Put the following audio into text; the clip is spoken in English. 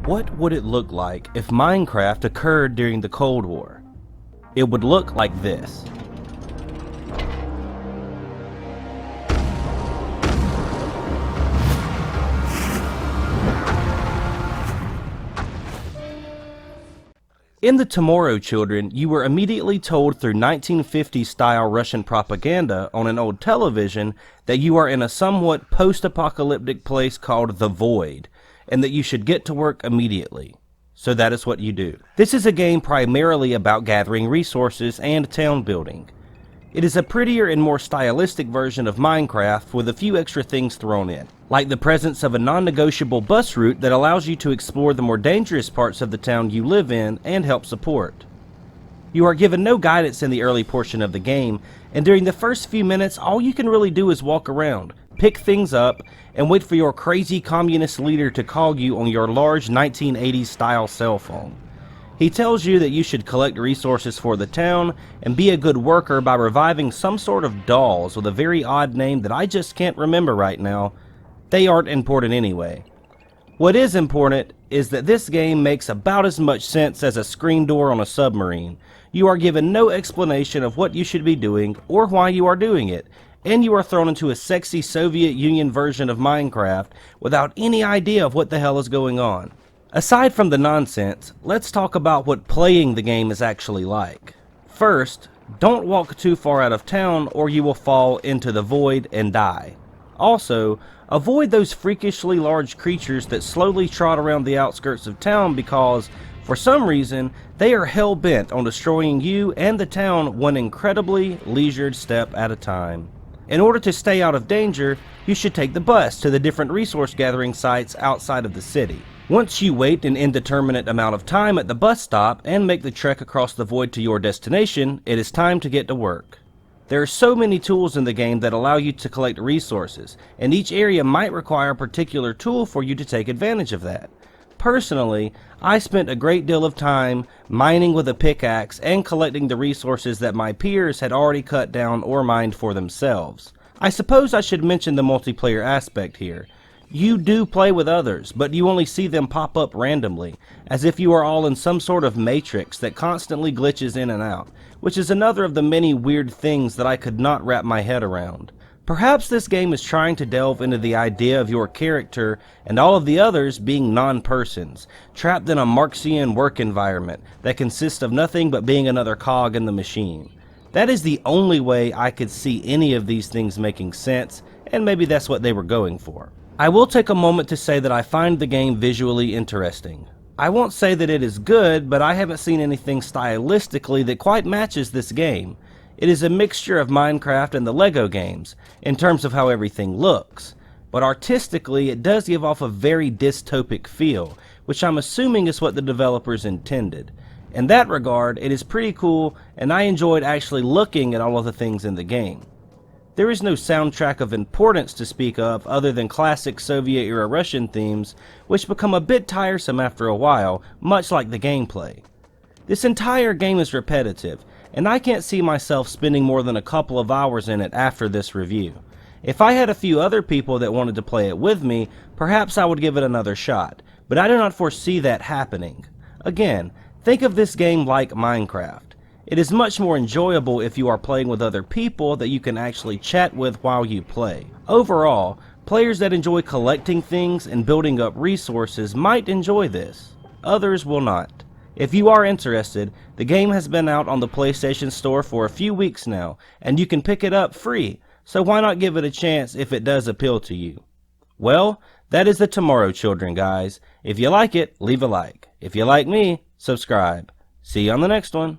What would it look like if Minecraft occurred during the Cold War? It would look like this. In the Tomorrow Children, you were immediately told through 1950s-style Russian propaganda on an old television that you are in a somewhat post-apocalyptic place called the Void, and that you should get to work immediately. So that is what you do. This is a game primarily about gathering resources and town building. It is a prettier and more stylistic version of Minecraft with a few extra things thrown in, like the presence of a non-negotiable bus route that allows you to explore the more dangerous parts of the town you live in and help support. You are given no guidance in the early portion of the game, and during the first few minutes all you can really do is walk around, pick things up, and wait for your crazy communist leader to call you on your large 1980s style cell phone. He tells you that you should collect resources for the town and be a good worker by reviving some sort of dolls with a very odd name that I just can't remember right now. They aren't important anyway. What is important is that this game makes about as much sense as a screen door on a submarine. You are given no explanation of what you should be doing or why you are doing it, and you are thrown into a sexy Soviet Union version of Minecraft without any idea of what the hell is going on. Aside from the nonsense, let's talk about what playing the game is actually like. First, don't walk too far out of town or you will fall into the void and die. Also, avoid those freakishly large creatures that slowly trot around the outskirts of town because, for some reason, they are hell-bent on destroying you and the town one incredibly leisured step at a time. In order to stay out of danger, you should take the bus to the different resource gathering sites outside of the city. Once you wait an indeterminate amount of time at the bus stop and make the trek across the void to your destination, it is time to get to work. There are so many tools in the game that allow you to collect resources, and each area might require a particular tool for you to take advantage of that. Personally, I spent a great deal of time mining with a pickaxe and collecting the resources that my peers had already cut down or mined for themselves. I suppose I should mention the multiplayer aspect here. You do play with others, but you only see them pop up randomly, as if you are all in some sort of matrix that constantly glitches in and out, which is another of the many weird things that I could not wrap my head around. Perhaps this game is trying to delve into the idea of your character and all of the others being non-persons, trapped in a Marxian work environment that consists of nothing but being another cog in the machine. That is the only way I could see any of these things making sense, and maybe that's what they were going for. I will take a moment to say that I find the game visually interesting. I won't say that it is good, but I haven't seen anything stylistically that quite matches this game. It is a mixture of Minecraft and the Lego games, in terms of how everything looks, but artistically it does give off a very dystopic feel, which I'm assuming is what the developers intended. In that regard, it is pretty cool, and I enjoyed actually looking at all of the things in the game. There is no soundtrack of importance to speak of other than classic Soviet-era Russian themes, which become a bit tiresome after a while, much like the gameplay. This entire game is repetitive, and I can't see myself spending more than a couple of hours in it after this review. If I had a few other people that wanted to play it with me, perhaps I would give it another shot, but I do not foresee that happening. Again, think of this game like Minecraft. It is much more enjoyable if you are playing with other people that you can actually chat with while you play. Overall, players that enjoy collecting things and building up resources might enjoy this. Others will not. If you are interested, the game has been out on the PlayStation Store for a few weeks now, and you can pick it up free, so why not give it a chance if it does appeal to you? Well, that is the Tomorrow Children, guys. If you like it, leave a like. If you like me, subscribe. See you on the next one.